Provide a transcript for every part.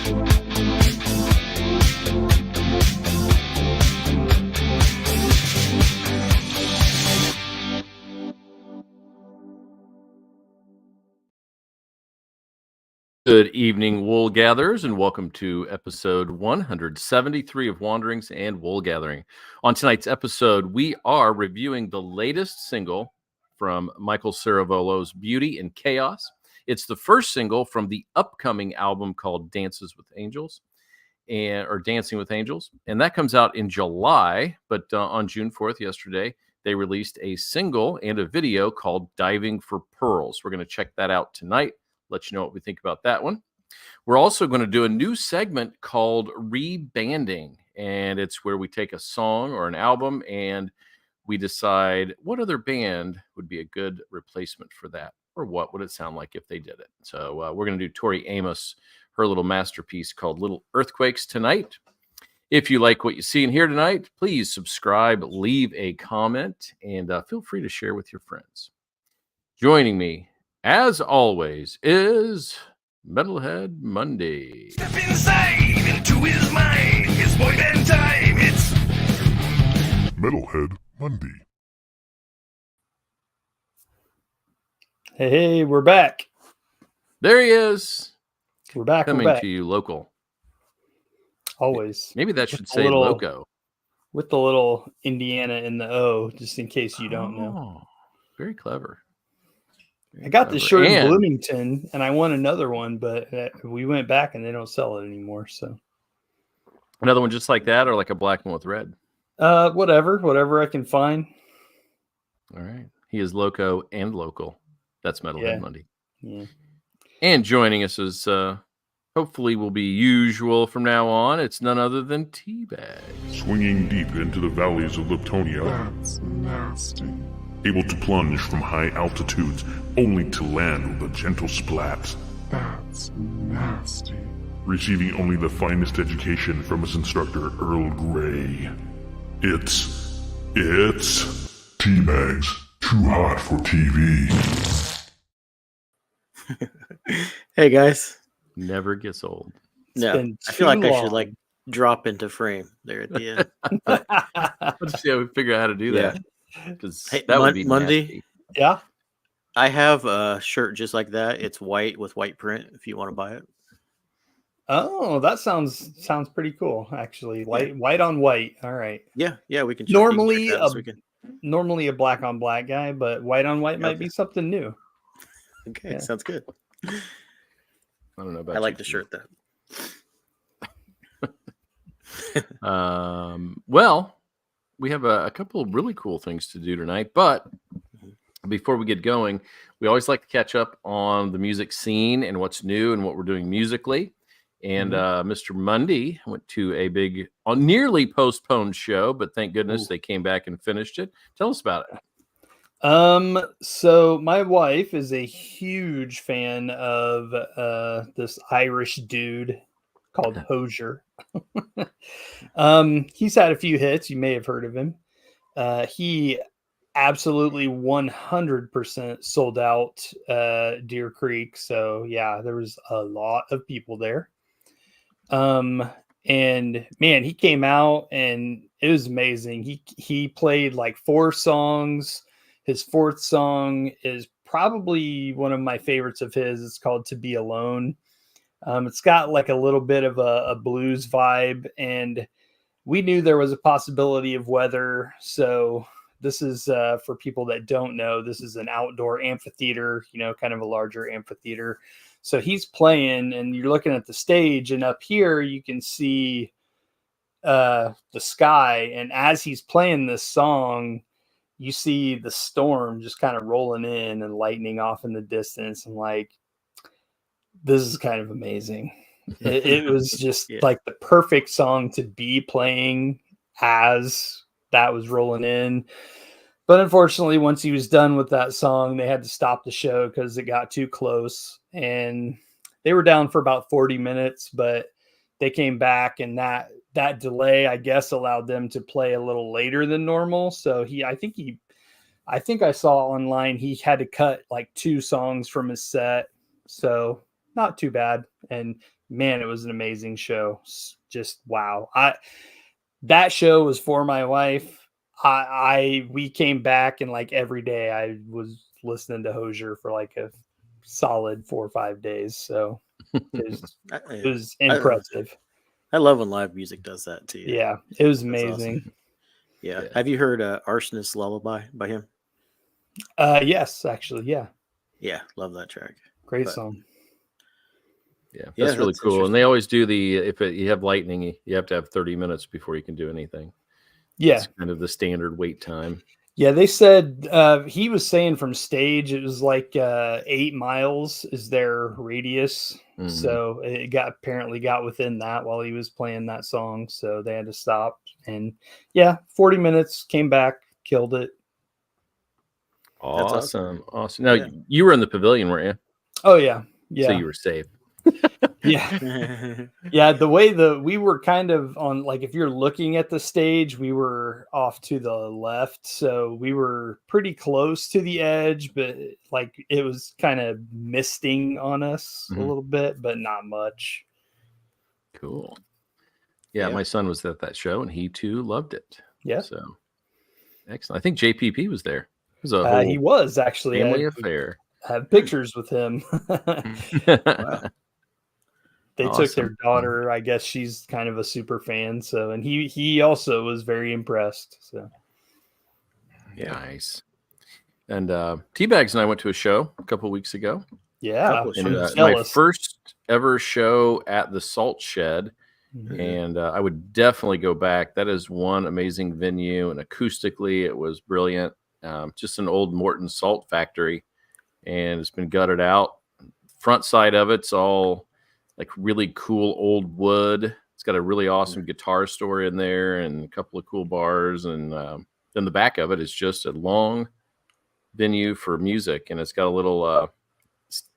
Good evening, wool gatherers, and welcome to episode 173 of Wanderings and Wool Gathering. On tonight's episode, we are reviewing the latest single from Michael Ceravolo's Beauty and Chaos. It's the first single from the upcoming album called Dancing with Angels, and that comes out in July. But on June 4th, yesterday, they released a single and a video called Diving for Pearls. We're going to check that out tonight. Let you know what we think about that one. We're also going to do a new segment called Rebanding, and it's where we take a song or an album and we decide what other band would be a good replacement for that, or what would it sound like if they did it. So we're going to do Tori Amos, her little masterpiece called Little Earthquakes tonight. If you like what you see and hear tonight, please subscribe, leave a comment, and feel free to share with your friends. Joining me, as always, is Metalhead Mundy. Step inside into his mind. It's boy band time. It's Metalhead Mundy. Hey, we're back. There he is. We're back. Coming we're back. to you local. Always. Maybe that should With say loco. With the little Indiana in the O, just in case you don't know. Very clever. I got the shirt in Bloomington, and I won another one, but we went back, and they don't sell it anymore. So another one just like that, or like a black one with red? Whatever I can find. All right. He is loco and local. That's Metalhead Mundy. Yeah. And joining us is hopefully will be usual from now on. It's none other than Teabag. Swinging deep into the valleys of Liptonia. That's nasty. Able to plunge from high altitudes only to land with a gentle splat. That's nasty. Receiving only the finest education from his instructor, Earl Grey. It's Teabag's Too Hot for TV. Hey guys. Never gets old. No, I feel like I should like drop into frame there at the end. Let's see how we figure out how to do that. Because hey, that would be Monday. nasty. Yeah. I have a shirt just like that. It's white with white print if you want to buy it. Oh, that sounds pretty cool, actually. White on white. All right. Yeah, we can normally a black on black guy, but white on white might be something new. Okay, sounds good. I don't know about I like the shirt though. Well, we have a couple of really cool things to do tonight, but before we get going, we always like to catch up on the music scene and what's new and what we're doing musically. And Mr. Mundy went to a big, nearly postponed show, but thank goodness they came back and finished it. Tell us about it. So my wife is a huge fan of this Irish dude called Hozier. He's had a few hits. You may have heard of him. He absolutely 100% sold out Deer Creek. So yeah, there was a lot of people there. And man, he came out and it was amazing. He played like 4 songs. His 4th song is probably one of my favorites of his. It's called To Be Alone. It's got like a little bit of a blues vibe, and we knew there was a possibility of weather. So this is, for people that don't know, this is an outdoor amphitheater, kind of a larger amphitheater. So he's playing and you're looking at the stage, and up here you can see the sky. And as he's playing this song, you see the storm just kind of rolling in and lightning off in the distance. And like, this is kind of amazing. It was just like the perfect song to be playing as that was rolling in. But unfortunately, once he was done with that song, they had to stop the show because it got too close. And they were down for about 40 minutes, but they came back, and that delay, I guess, allowed them to play a little later than normal. So I think I saw online he had to cut like 2 songs from his set. So not too bad. And man, it was an amazing show. Just wow. That show was for my wife. We came back and like every day I was listening to Hozier for like a solid 4 or 5 days. So it was impressive. I love when live music does that too. Yeah, it was That's amazing. awesome. Yeah. Have you heard Arsonist Lullaby by him? Yes, actually. Yeah. Yeah. Love that track. Great song. Yeah, that's really that's cool. And interesting. they always do you have lightning, you have to have 30 minutes before you can do anything. Yeah. It's kind of the standard wait time. Yeah, they said he was saying from stage it was like 8 miles is their radius. Mhm. So it apparently got within that while he was playing that song. So they had to stop. And yeah, 40 minutes, came back, killed it. Awesome. Now you were in the pavilion, weren't you? Oh yeah. Yeah. So you were safe. Yeah. Yeah, the way we were kind of on, like, if you're looking at the stage, we were off to the left, so we were pretty close to the edge, but like it was kind of misting on us a little bit, but not much. Cool. Yeah, my son was at that show and he too loved it. Yeah. So excellent. I think JPP was there. It was a whole He was actually family affair. I have pictures with him. Wow. They took their daughter. I guess she's kind of a super fan. So, and he also was very impressed. So, yeah, nice. And Teabags and I went to a show a couple of weeks ago. Yeah, my first ever show at the Salt Shed, and I would definitely go back. That is one amazing venue, and acoustically, it was brilliant. Just an old Morton salt factory, and it's been gutted out. Front side of it's all like really cool old wood. It's got a really awesome guitar store in there and a couple of cool bars. And then the back of it is just a long venue for music. And it's got a little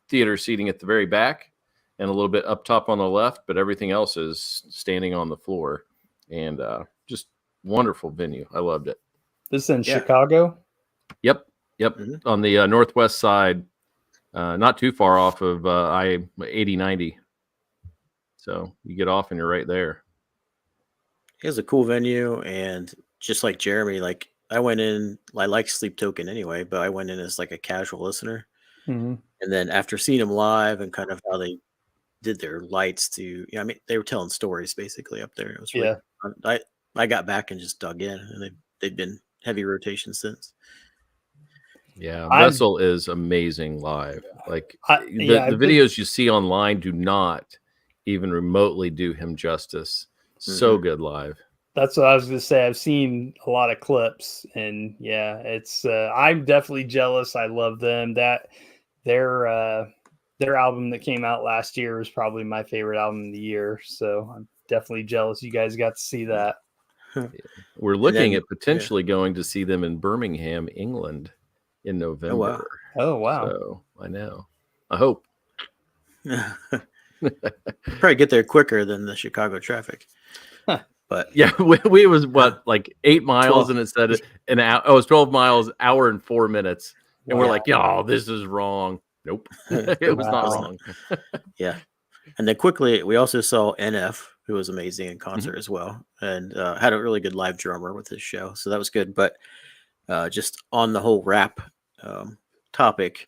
theater seating at the very back and a little bit up top on the left, but everything else is standing on the floor. And just wonderful venue. I loved it. This is in Chicago? Yep. On the northwest side, not too far off of I-80-90. So you get off and you're right there. It was a cool venue, and just like Jeremy, like I went in, I like Sleep Token anyway, but I went in as like a casual listener. And then after seeing them live and kind of how they did their lights to, I mean, they were telling stories basically up there. It was really fun. I got back and just dug in, and they've been heavy rotation since. Yeah, Vessel is amazing live. Like the videos you see online do not even remotely do him justice. So good live. That's what I was gonna say. I've seen a lot of clips, and yeah, it's I'm definitely jealous. I love them. That their album that came out last year was probably my favorite album of the year. So I'm definitely jealous you guys got to see that. We're looking at potentially going to see them in Birmingham, England in November. Oh wow. So I know. I hope. Probably get there quicker than the Chicago traffic. But yeah, we was like 8 miles 12. And it said an hour. Oh, it was 12 miles, hour and 4 minutes. And we're like, oh, this is wrong. Nope. It was not wrong. Yeah. And then quickly, we also saw NF, who was amazing in concert as well, and had a really good live drummer with his show. So that was good. But just on the whole rap topic,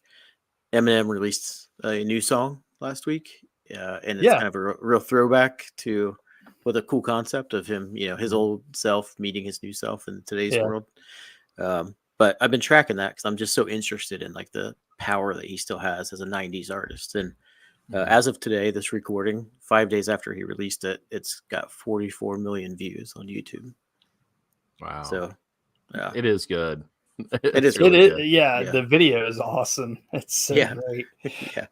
Eminem released a new song last week. And it's kind of a real throwback to with a cool concept of him, his old self meeting his new self in today's world. But I've been tracking that because I'm just so interested in like the power that he still has as a 90s artist. And as of today, this recording, 5 days after he released it, it's got 44 million views on YouTube. Wow. So it is good. It is. Really good. Yeah, the video is awesome. It's so great. Yeah.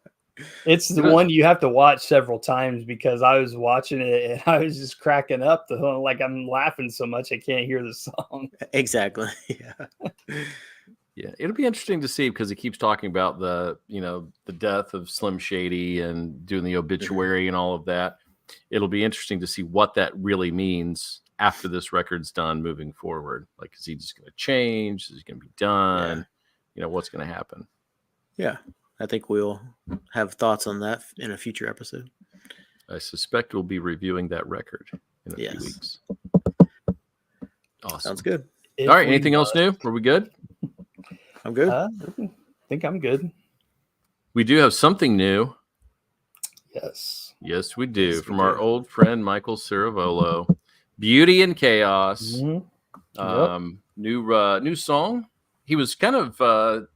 It's the one you have to watch several times because I was watching it and I was just cracking up. Like I'm laughing so much I can't hear the song. Exactly. Yeah. Yeah, it'll be interesting to see because he keeps talking about the death of Slim Shady and doing the obituary and all of that. It'll be interesting to see what that really means after this record's done moving forward. Like, is he just going to change? Is he going to be done? What's going to happen? Yeah. I think we'll have thoughts on that in a future episode. I suspect we'll be reviewing that record in a few Yes. weeks. Awesome. Sounds good. If All right. we Anything else must. new? Are we good? I'm good. I think I'm good. We do have something new. Yes. Yes, we do. Yes, we From our do. old friend Michael Ciravolo. Beauty and Chaos. Mhm. New song. He was kind of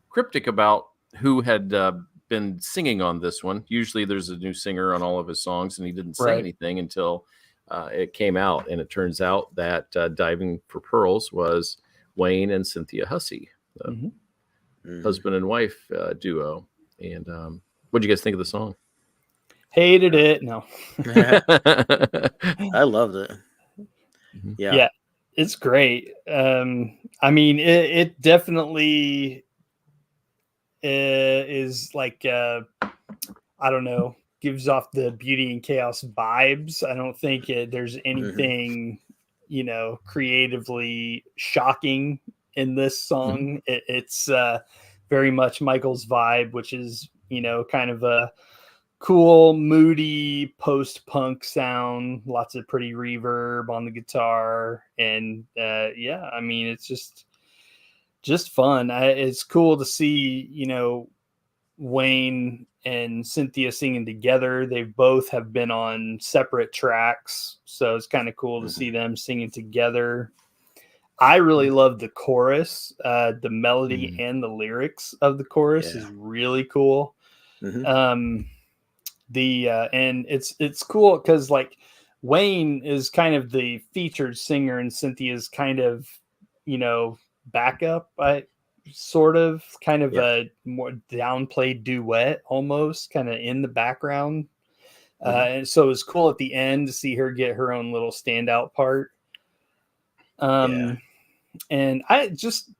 cryptic about who had been singing on this one. Usually there's a new singer on all of his songs, and he didn't say Right. anything until it came out. And it turns out that Diving for Pearls was Wayne and Cynthia Hussey, the Mhm. Mhm. husband and wife duo. And what do you guys think of the song? Hated it. No. I loved it. Mhm. Yeah. It's great. I mean, it definitely is like I don't know, gives off the Beauty and Chaos vibes. I don't think there's anything creatively shocking in this song. It's very much Michael's vibe, which is kind of a cool, moody post-punk sound, lots of pretty reverb on the guitar, and I mean, it's just fun. It's cool to see Wayne and Cynthia singing together. They both have been on separate tracks, so it's kind of cool to see them singing together. I really love the chorus. The melody and the lyrics of the chorus is really cool. Mhm. And it's cool because like Wayne is kind of the featured singer and Cynthia's kind of backup, sort of kind of a more downplayed duet, almost kind of in the background. And so it's cool at the end to see her get her own little standout part. And I just,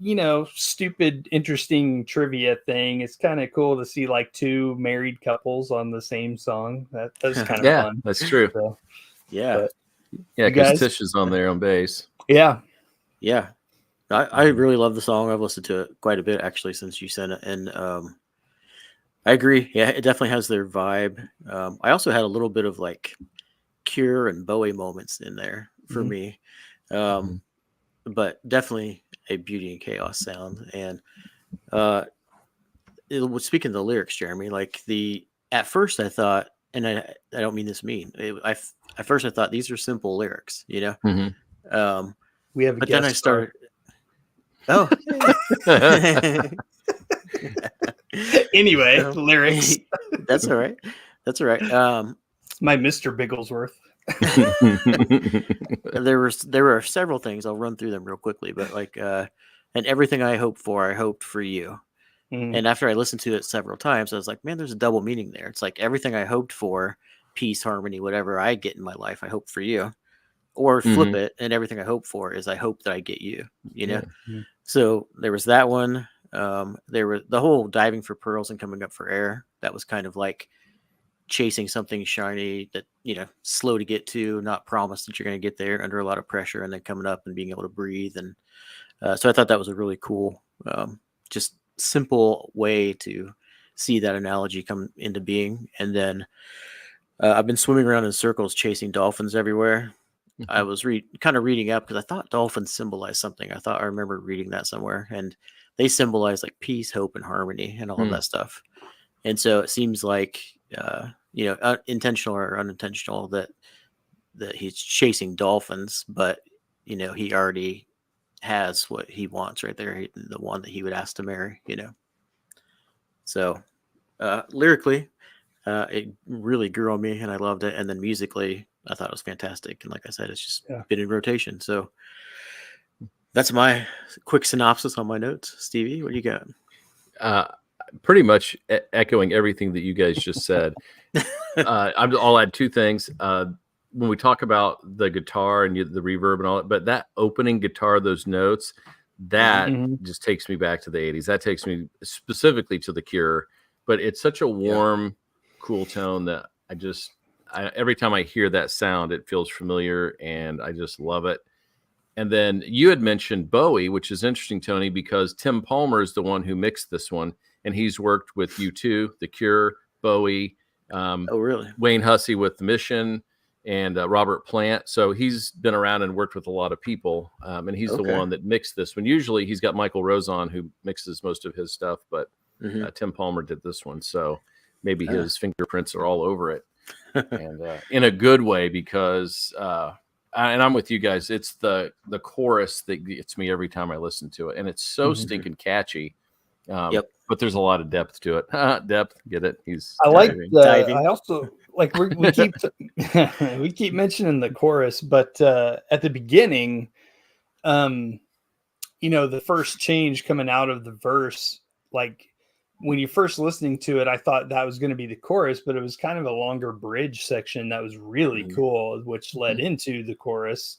stupid, interesting trivia thing. It's kind of cool to see like two married couples on the same song. That's kind of fun. That's true. So, Yeah. but Yeah, you because guys- Tish is on there on bass. yeah. Yeah. I really love the song. I've listened to it quite a bit actually since you sent it. And I agree. Yeah, it definitely has their vibe. I also had a little bit of like Cure and Bowie moments in there for me. But definitely a Beauty and Chaos sound. And speaking of the lyrics, Jeremy, like at first I thought, and I don't mean this mean. At first I thought these are simple lyrics, We have a but guest then I started. Oh, anyway, lyrics. That's all right. That's all right. It's my Mr. Bigglesworth. There were several things. I'll run through them real quickly, but like, and everything I hoped for you. And after I listened to it several times, I was like, man, there's a double meaning there. It's like everything I hoped for, peace, harmony, whatever I get in my life, I hope for you. Or flip it, and everything I hope for is I hope that I get you. So there was that one. There were the whole diving for pearls and coming up for air. That was kind of like chasing something shiny that slow to get to, not promised that you're going to get there, under a lot of pressure, and then coming up and being able to breathe. And so I thought that was a really cool, just simple way to see that analogy come into being. And then I've been swimming around in circles chasing dolphins everywhere. I was kind of reading up because I thought dolphins symbolize something. I remember reading that somewhere, and they symbolize like peace, hope, and harmony, and all of that stuff. And so it seems like intentional or unintentional that he's chasing dolphins, but he already has what he wants right there, the one that he would ask to marry. So lyrically, it really grew on me, and I loved it. And then musically, I thought it was fantastic. And like I said, it's just been in rotation. So that's my quick synopsis on my notes. Stevie, what do you got? Pretty much echoing everything that you guys just said. I'll add two things. When we talk about the guitar and the reverb and all that, but that opening guitar, those notes, that just takes me back to the 80s. That takes me specifically to The Cure. But it's such a warm, cool tone that every time I hear that sound, it feels familiar, and I just love it. And then you had mentioned Bowie, which is interesting, Tony, because Tim Palmer is the one who mixed this one, and he's worked with U2, The Cure, Bowie, Oh, really? Wayne Hussey with The Mission, and Robert Plant. So he's been around and worked with a lot of people, and he's the Okay. one that mixed this one. Usually he's got Michael Rosen, who mixes most of his stuff, but Tim Palmer did this one. So maybe his fingerprints are all over it, and in a good way, because and I'm with you guys. It's the chorus that gets me every time I listen to it, and it's so stinking catchy. But there's a lot of depth to it. Depth, get it? I like diving. I also like we keep we keep mentioning the chorus, but at the beginning, the first change coming out of the verse, like when you're first listening to it, I thought that was going to be the chorus, but it was kind of a longer bridge section that was really cool, which led into the chorus.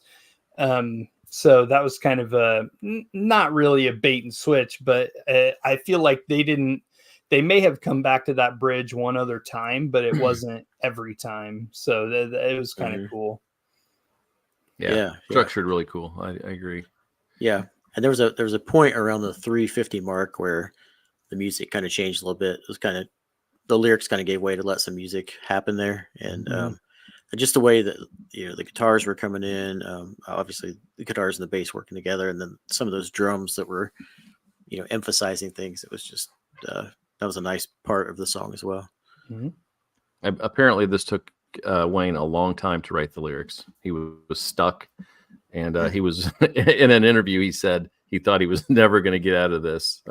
So that was kind of not really a bait and switch, but I feel like they may have come back to that bridge one other time, but it wasn't every time. So it was kind of cool. Yeah. Structured really cool. I agree. Yeah. And there was a point around the 350 mark where the music kind of changed a little bit. It was kind of, the lyrics kind of gave way to let some music happen there. And just the way that, the guitars were coming in, obviously the guitars and the bass working together. And then some of those drums that were, emphasizing things. It was just, that was a nice part of the song as well. Apparently this took Wayne a long time to write the lyrics. He was stuck, and he was in an interview. He said he thought he was never going to get out of this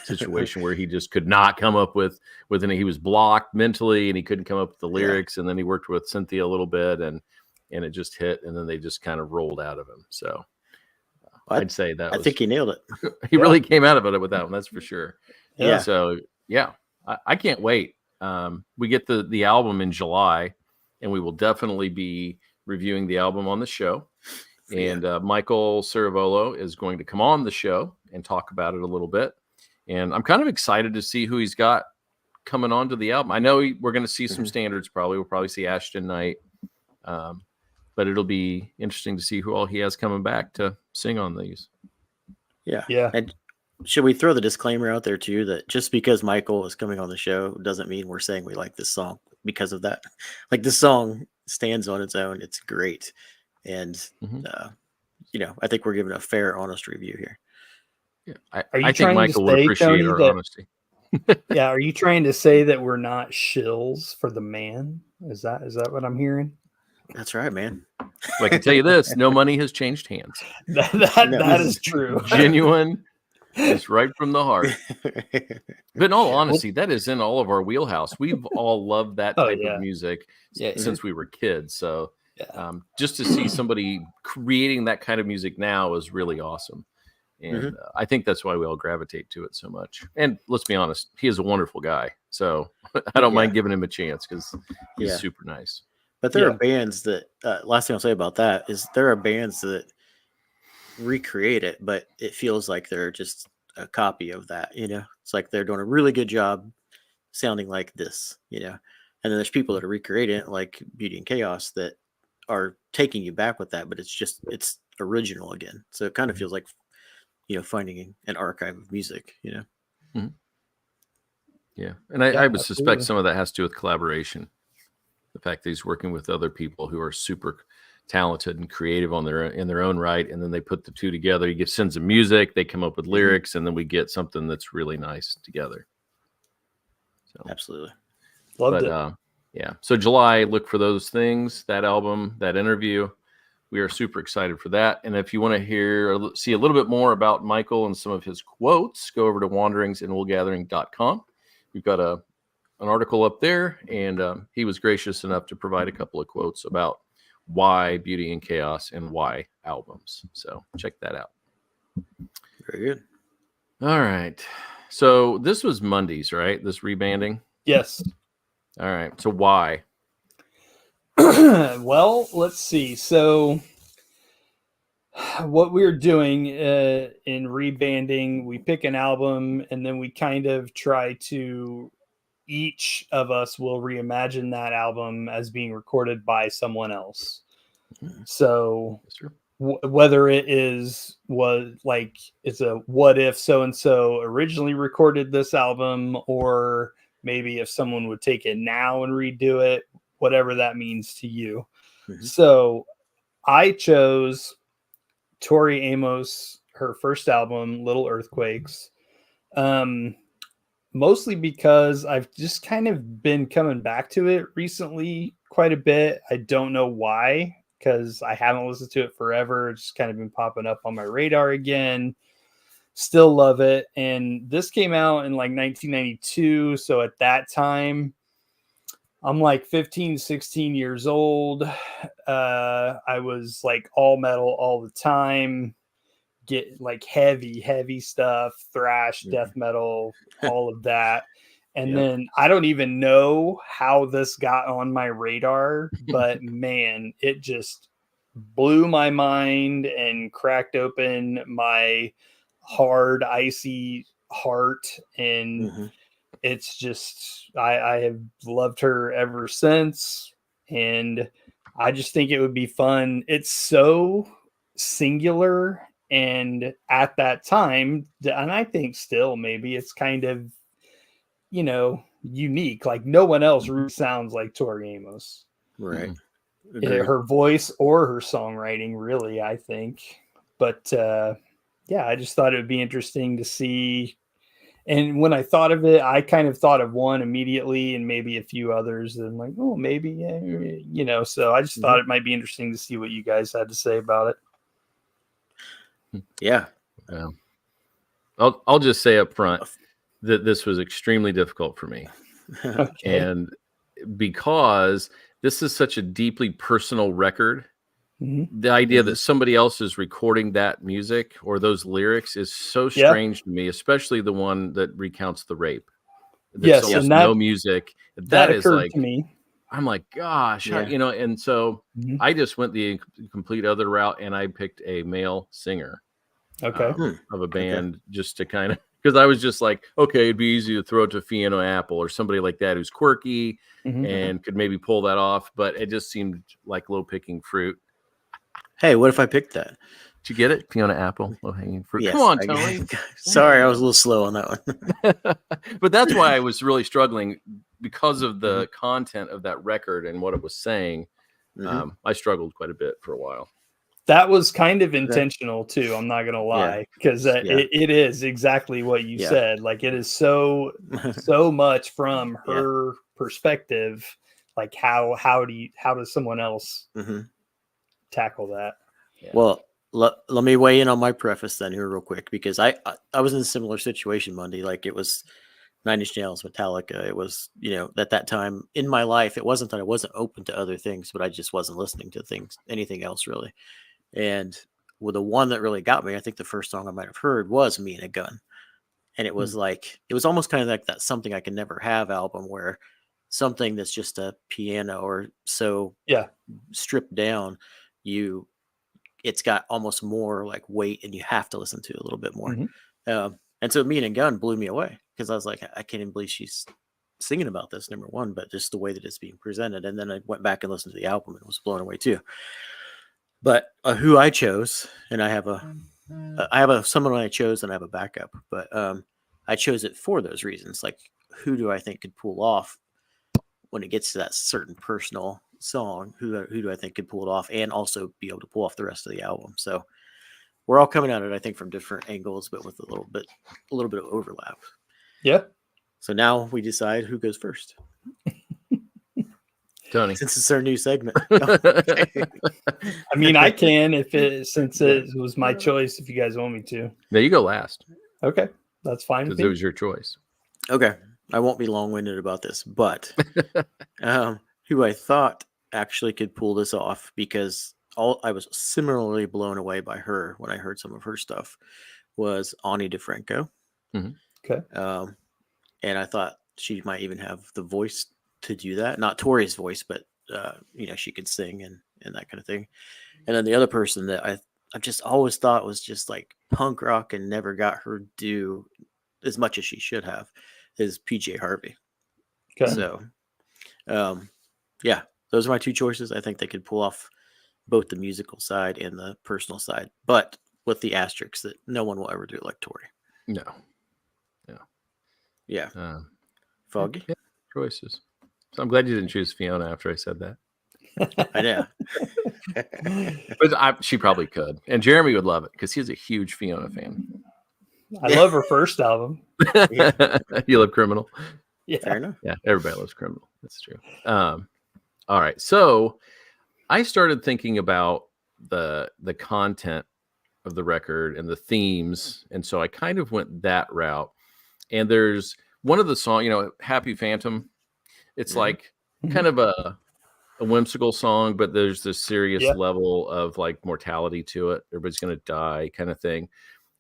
situation where he just could not come up with any. He was blocked mentally, and he couldn't come up with the lyrics. And then he worked with Cynthia a little bit, and it just hit. And then they just kind of rolled out of him. So I'd say that I think he nailed it. He really came out of it with that one. That's for sure. Yeah. So I can't wait. We get the album in July, and we will definitely be reviewing the album on the show. And Michael Ciravolo is going to come on the show and talk about it a little bit. And I'm kind of excited to see who he's got coming onto the album. I know we're going to see some standards probably. We'll probably see Ashton Knight. But it'll be interesting to see who all he has coming back to sing on these. Yeah. Yeah. And should we throw the disclaimer out there too, that just because Michael is coming on the show doesn't mean we're saying we like this song because of that. Like, this song stands on its own. It's great. And, I think we're giving a fair, honest review here. Yeah. I think Michael would appreciate Tony, our honesty. Yeah. Are you trying to say that we're not shills for the man? Is that what I'm hearing? That's right, man. So I can tell you this: no money has changed hands. That is true. Genuine. It's right from the heart. But in all honesty, that is in all of our wheelhouse. We've all loved that type of music since we were kids. So just to see somebody creating that kind of music now is really awesome. And I think that's why we all gravitate to it so much. And let's be honest, he is a wonderful guy. So I don't mind giving him a chance because he's super nice. But there are bands that, last thing I'll say about that is there are bands that recreate it, but it feels like they're just a copy of that, It's like they're doing a really good job sounding like this, And then there's people that are recreating it, like Beauty and Chaos, that are taking you back with that, but it's original again. So it kind of feels like, finding an archive of music, Yeah. And I would suspect some of that has to do with collaboration. The fact that he's working with other people who are super talented and creative in their own right, and then they put the two together. He sends them music, they come up with lyrics, and then we get something that's really nice together. So absolutely loved it. So July, look for those things, that album, that interview. We are super excited for that. And if you want to hear or see a little bit more about Michael and some of his quotes, go over to wanderingsinwoolgathering.com. We've got an article up there, and he was gracious enough to provide a couple of quotes about why Beauty and Chaos and why albums. So check that out. Very good. All right. So this was Mundy's, right? This rebanding? Yes. All right. So why? Well, let's see. So what we're doing in rebanding, we pick an album and then we kind of try to, each of us will reimagine that album as being recorded by someone else. So whether it is it's a what if so-and-so originally recorded this album, or maybe if someone would take it now and redo it, whatever that means to you. Mhm. So I chose Tori Amos, her first album, Little Earthquakes. Mostly because I've just kind of been coming back to it recently quite a bit. I don't know why, because I haven't listened to it forever. It's just kind of been popping up on my radar again. Still love it. And this came out in like 1992. So at that time, I'm like 15, 16 years old. I was like all metal all the time. Get like heavy stuff, thrash, death metal, all of that. And Yep. then I don't even know how this got on my radar, but man, it just blew my mind and cracked open my hard, icy heart. And Mhm. it's just, I have loved her ever since. And I just think it would be fun. It's so singular. And at that time, and I think still maybe it's kind of, unique. Like no one else really sounds like Tori Amos. Right. Her voice or her songwriting, really, I think. But yeah, I just thought it would be interesting to see. And when I thought of it, I kind of thought of one immediately and maybe a few others. And like, oh, maybe, so I just thought it might be interesting to see what you guys had to say about it. Yeah. I'll just say up front that this was extremely difficult for me. Okay. And because this is such a deeply personal record, the idea that somebody else is recording that music or those lyrics is so strange to me, especially the one that recounts the rape. Yes, almost and that, no music. that is occurred like, to me. I'm like, gosh, Yeah. and so Mhm. I just went the complete other route and I picked a male singer Okay. of a band just to kind of, because I was just like, okay, it'd be easy to throw it to Fiona Apple or somebody like that who's quirky and could maybe pull that off, but it just seemed like low picking fruit. Hey, what if I picked that? Did you get it? Fiona Apple, low hanging fruit. Yes, Come on, I Tony. Sorry, I was a little slow on that one. But that's why I was really struggling because of the content of that record and what it was saying. I struggled quite a bit for a while. That was kind of intentional too. I'm not going to lie, because it is exactly what you said. Like it is so much from her perspective. Like how does someone else tackle that? Yeah. Well, let me weigh in on my preface then here real quick, because I was in a similar situation, Mundy. Like it was Nine Inch Nails, Metallica. It was, at that time in my life, it wasn't that I wasn't open to other things, but I just wasn't listening to anything else really. And with the one that really got me, I think the first song I might have heard was Me and a Gun. And it was like, it was almost kind of like that Something I Can Never Have album, where something that's just a piano or so stripped down, it's got almost more like weight and you have to listen to a little bit more. And so Me and a Gun blew me away, because I was like, I can't even believe she's singing about this, number one, but just the way that it's being presented. And then I went back and listened to the album and was blown away too. But who I chose, and I have someone I chose and I have a backup, but I chose it for those reasons. Like, who do I think could pull off when it gets to that certain personal song? Who do I think could pull it off and also be able to pull off the rest of the album? So we're all coming at it, I think, from different angles, but with a little bit of overlap. Yeah. So now we decide who goes first. Tony, since it's our new segment. I mean, I can since it was my choice. If you guys want me to, no, you go last. Okay, that's fine. Because it was your choice. Okay, I won't be long-winded about this, but who I thought actually could pull this off, because I was similarly blown away by her when I heard some of her stuff, was Ani DeFranco. Okay, and I thought she might even have the voice to do that. Not Tori's voice, but she could sing and that kind of thing. And then the other person that I just always thought was just like punk rock and never got her due as much as she should have is PJ Harvey. Okay. So those are my two choices. I think they could pull off both the musical side and the personal side, but with the asterisks that no one will ever do it like Tori. No. Yeah. Foggy. Yeah, choices. So I'm glad you didn't choose Fiona after I said that. I know. But she probably could. And Jeremy would love it because he's a huge Fiona fan. I love her first album. You love Criminal? Yeah. Fair enough. Yeah, everybody loves Criminal. That's true. All right. So I started thinking about the content of the record and the themes. And so I kind of went that route. And there's one of the songs, Happy Phantom. It's like kind of a whimsical song, but there's this serious level of like mortality to it. Everybody's going to die kind of thing.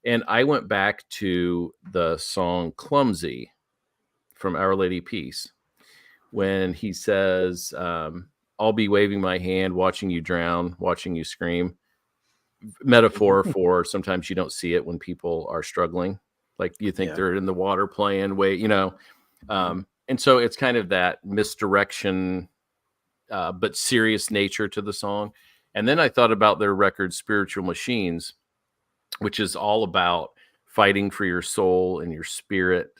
And I went back to the song Clumsy from Our Lady Peace when he says, I'll be waving my hand, watching you drown, watching you scream. Metaphor for sometimes you don't see it when people are struggling. Like you think they're in the water playing and so it's kind of that misdirection, but serious nature to the song. And then I thought about their record Spiritual Machines, which is all about fighting for your soul and your spirit.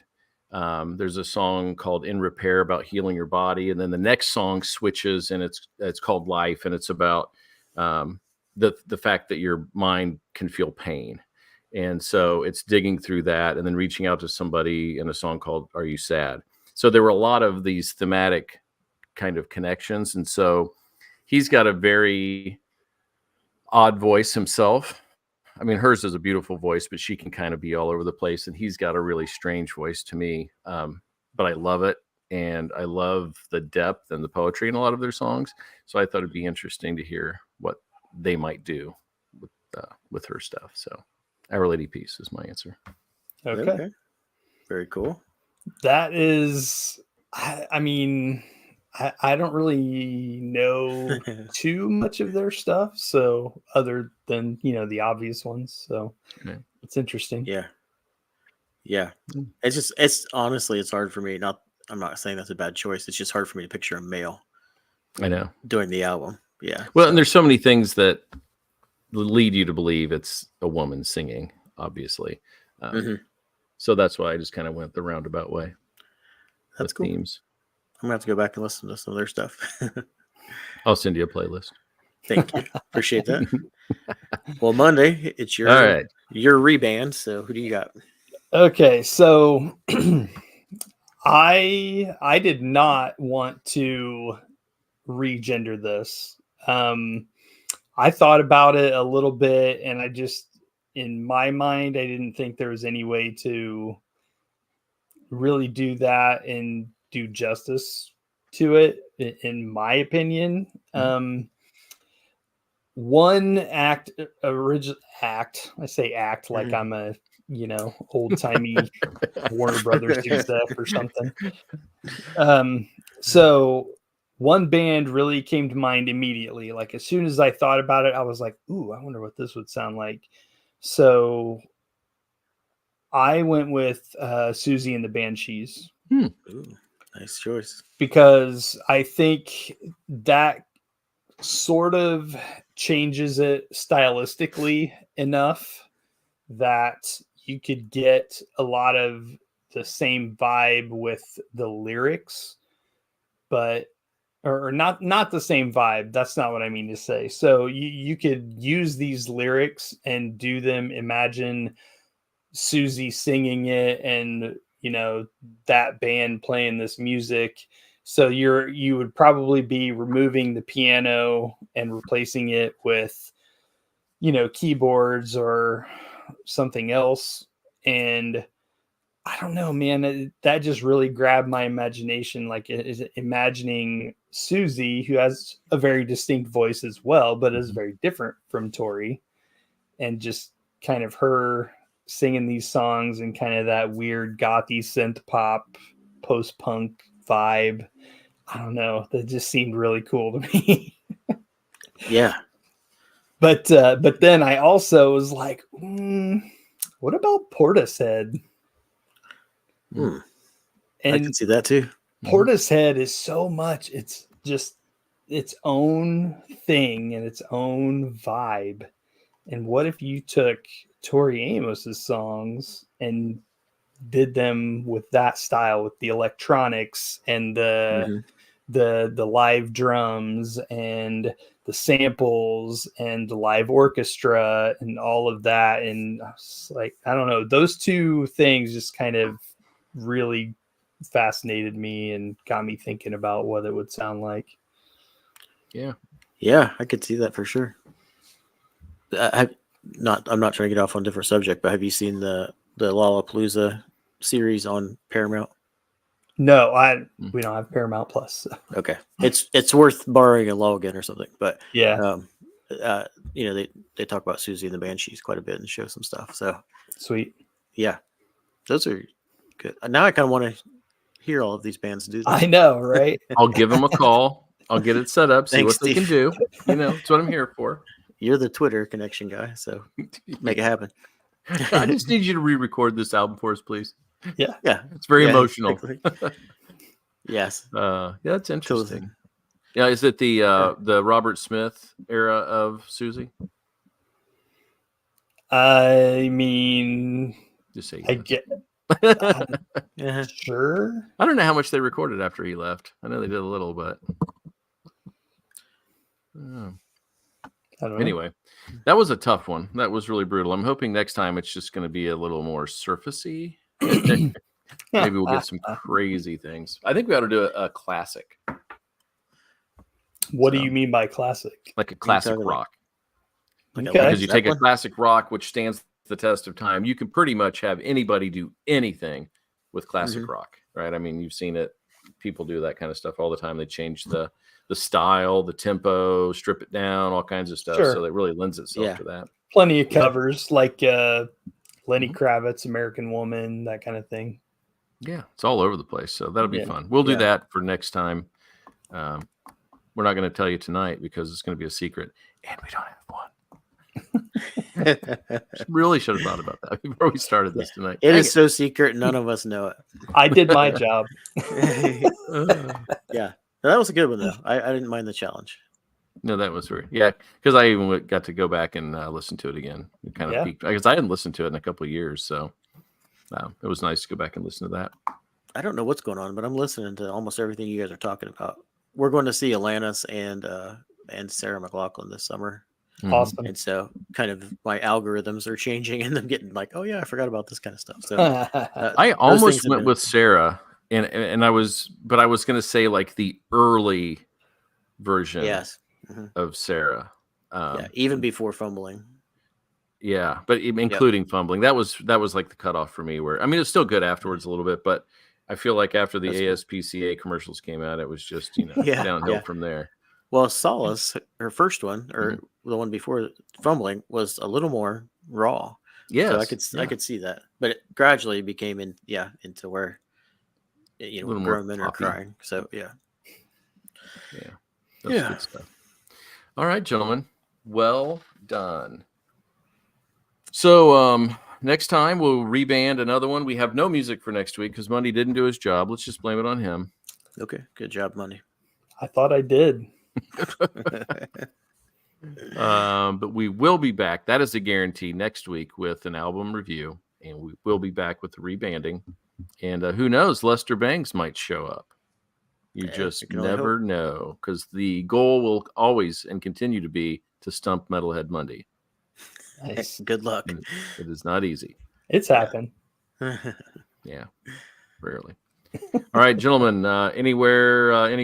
There's a song called In Repair about healing your body. And then the next song switches and it's called Life. And it's about the fact that your mind can feel pain. And so it's digging through that and then reaching out to somebody in a song called Are You Sad? So there were a lot of these thematic kind of connections. And so he's got a very odd voice himself. I mean, hers is a beautiful voice, but she can kind of be all over the place. And he's got a really strange voice to me. But I love it. And I love the depth and the poetry in a lot of their songs. So I thought it'd be interesting to hear what they might do with her stuff. So Our Lady Peace is my answer. Okay. Very cool. That is, I mean, I don't really know too much of their stuff. So other than, the obvious ones. So it's interesting. Yeah. Yeah. It's honestly, it's hard for me. I'm not saying that's a bad choice. It's just hard for me to picture a male. I know. Doing the album. Yeah. Well, and there's so many things that lead you to believe it's a woman singing, obviously. So that's why I just kind of went the roundabout way. That's cool. Themes. I'm gonna have to go back and listen to some of their stuff. I'll send you a playlist. Thank you. Appreciate that. Well, Monday, it's your reband. So who do you got? Okay, so I did not want to regender this. I thought about it a little bit, and I just, in my mind, I didn't think there was any way to really do that and do justice to it, in my opinion. One act, I say act like I'm a, old timey Warner Brothers do stuff or something. So one band really came to mind immediately. Like as soon as I thought about it, I was like, ooh, I wonder what this would sound like. So I went with Susie and the Banshees. Ooh, nice choice. Because I think that sort of changes it stylistically enough that you could get a lot of the same vibe with the lyrics, but or not the same vibe. That's not what I mean to say. So you could use these lyrics and do them. Imagine Susie singing it and, that band playing this music. So you would probably be removing the piano and replacing it with, keyboards or something else. And I don't know, man, that just really grabbed my imagination. Like imagining Susie, who has a very distinct voice as well, but is very different from Tori, and just kind of her singing these songs and kind of that weird gothy synth pop, post-punk vibe. I don't know. That just seemed really cool to me. Yeah. But then I also was like, what about Portishead? And I can see that too. Portishead is so much. It's just its own thing and its own vibe. And what if you took Tori Amos's songs and did them with that style, with the electronics and the live drums and the samples and the live orchestra and all of that. And I was like, I don't know, those two things just kind of really fascinated me and got me thinking about what it would sound like. Yeah. Yeah, I could see that for sure. I'm not trying to get off on a different subject, but have you seen the Lollapalooza series on Paramount? No, we don't have Paramount Plus. So. Okay, it's worth borrowing a login or something. But Yeah, they talk about Susie and the Banshees quite a bit and show some stuff. So sweet. yeah, those are good. Now I kind of want to hear all of these bands do that. I know, right? I'll give them a call. I'll get it set up. See Thanks, what they can do. That's what I'm here for. You're the Twitter connection guy, so make it happen. I just need you to re-record this album for us, please. Yeah, It's very emotional. Exactly. Yes. Yeah, that's interesting. Yeah, is it the Robert Smith era of Susie? I mean, Just say I yes. get sure. I don't know how much they recorded after he left. I know they did a little, but I don't know. anyway, that was a tough one. That was really brutal. I'm hoping next time it's just going to be a little more surfacey. Maybe we'll get some crazy things. I think we ought to do a classic. What do you mean by classic? Like a classic rock. Like Okay. Because you take a Zeppelin? classic rock, which stands the test of time, you can pretty much have anybody do anything with classic rock, right? I mean, you've seen it. People do that kind of stuff all the time. They change the style, the tempo, strip it down, all kinds of stuff. Sure. So that really lends itself to that. Plenty of covers like Lenny Kravitz, American Woman, that kind of thing. Yeah, it's all over the place. So that'll be fun. We'll do that for next time. We're not going to tell you tonight because it's going to be a secret, and we don't have one. Really should have thought about that before we started this tonight. It is so secret, none of us know it. I did my job. Yeah, that was a good one though. I didn't mind the challenge. No, that was very because I even got to go back and listen to it again. It kind of peaked because I hadn't listened to it in a couple of years, so it was nice to go back and listen to that. I don't know what's going on, but I'm listening to almost everything you guys are talking about. We're going to see Alanis and Sarah McLachlan this summer. Awesome. And so kind of my algorithms are changing and I'm getting like, oh yeah, I forgot about this kind of stuff. So I almost went with Sarah and I was going to say like the early version of Sarah. Even before Fumbling. Yeah, but including Fumbling. That was like the cutoff for me where, I mean, it's still good afterwards a little bit, but I feel like after the ASPCA commercials came out, it was just, downhill from there. Well, Solace, her first one, or the one before Fumbling, was a little more raw. Yeah, so I could see that, but it gradually became into where grown men are crying. So that's good stuff. All right, gentlemen, well done. So next time we'll reband another one. We have no music for next week because Mundy didn't do his job. Let's just blame it on him. Okay, good job, Mundy. I thought I did. But we will be back. That is a guarantee next week with an album review, and we will be back with the rebanding. And who knows, Lester Bangs might show up. You just never know, because the goal will always and continue to be to stump Metalhead Monday. Nice. Good luck. And it is not easy. It's happened. Yeah, rarely. All right, gentlemen, any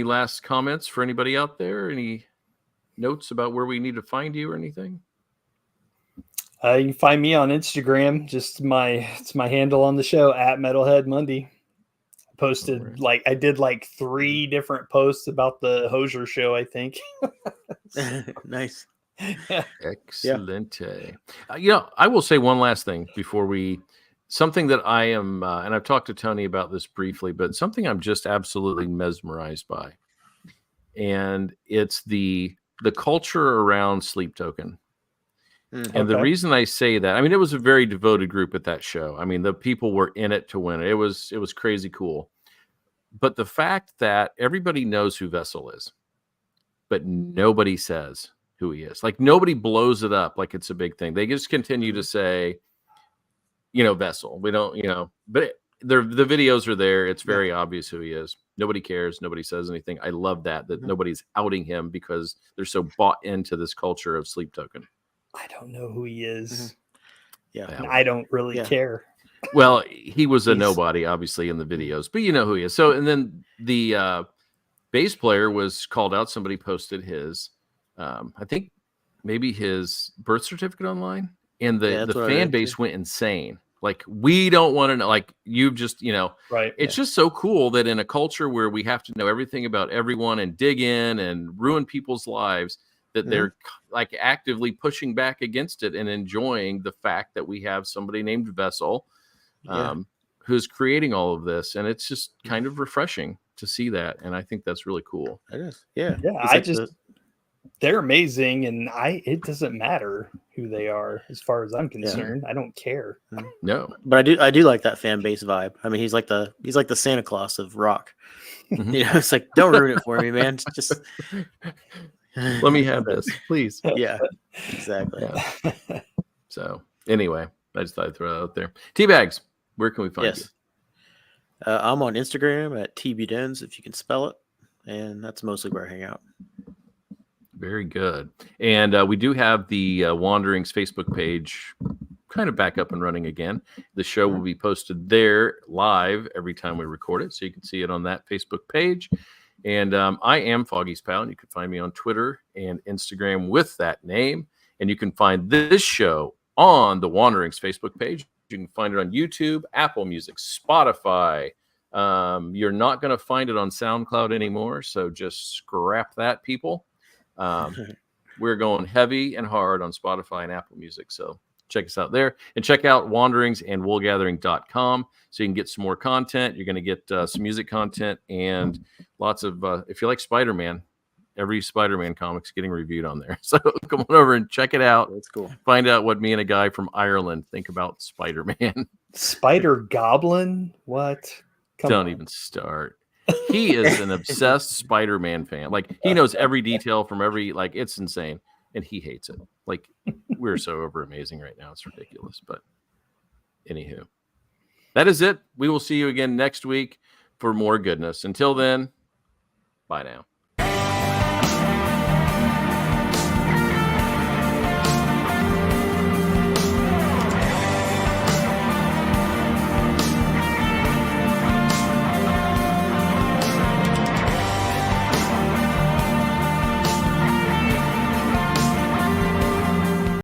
last comments for anybody out there? Any notes about where we need to find you or anything? You can find me on Instagram. Just it's my handle on the show at Metalhead Mundy. Posted I did 3 different posts about the Hosier show, I think. Nice. Excellent. I will say one last thing before something that I am, and I've talked to Tony about this briefly, but something I'm just absolutely mesmerized by. And it's the culture around Sleep Token. And the reason I say that, I mean, it was a very devoted group at that show. I mean, the people were in it to win it. It was crazy cool. But the fact that everybody knows who Vessel is, but nobody says who he is. Like, nobody blows it up like it's a big thing. They just continue to say, Vessel. We don't, but the videos are there. It's very obvious who he is. Nobody cares. Nobody says anything. I love that nobody's outing him because they're so bought into this culture of Sleep Token. I don't know who he is. Yeah. And I don't really care. Well, he was a nobody, obviously, in the videos, but you know who he is. So, and then the bass player was called out. Somebody posted his, I think maybe his birth certificate online, and the fan base went insane. Like, we don't want to know, like, you've just, right. It's just so cool that in a culture where we have to know everything about everyone and dig in and ruin people's lives, that they're like actively pushing back against it and enjoying the fact that we have somebody named Vessel who's creating all of this. And it's just kind of refreshing to see that. And I think that's really cool. It is. Yeah. Yeah. They're amazing. And it doesn't matter who they are as far as I'm concerned. I don't care. No, but I do like that fan base vibe. I mean, he's like the Santa Claus of rock. It's like, don't ruin it for me, man. Just let me have this, please. Yeah, exactly. Yeah. So anyway, I just thought I'd throw that out there. Teabags, where can we find you? I'm on Instagram at TBDens, if you can spell it. And that's mostly where I hang out. Very good. And we do have the Wanderings Facebook page kind of back up and running again. The show will be posted there live every time we record it, so you can see it on that Facebook page. And I am Foggy's Pal, and you can find me on Twitter and Instagram with that name. And you can find this show on the Wanderings Facebook page. You can find it on YouTube, Apple Music, Spotify. You're not going to find it on SoundCloud anymore, so just scrap that, people. We're going heavy and hard on Spotify and Apple Music, so check us out there. And check out wanderings and woolgathering.com so you can get some more content. You're going to get some music content and lots of, if you like Spider-Man, every Spider-Man comic's getting reviewed on there. So come on over and check it out. That's cool. Find out what me and a guy from Ireland think about Spider-Man. Spider Goblin? What? Don't even start. He is an obsessed Spider-Man fan. Like, he knows every detail from every, like, it's insane. And he hates it. Like, we're so over amazing right now. It's ridiculous. But anywho, that is it. We will see you again next week for more goodness. Until then, bye now.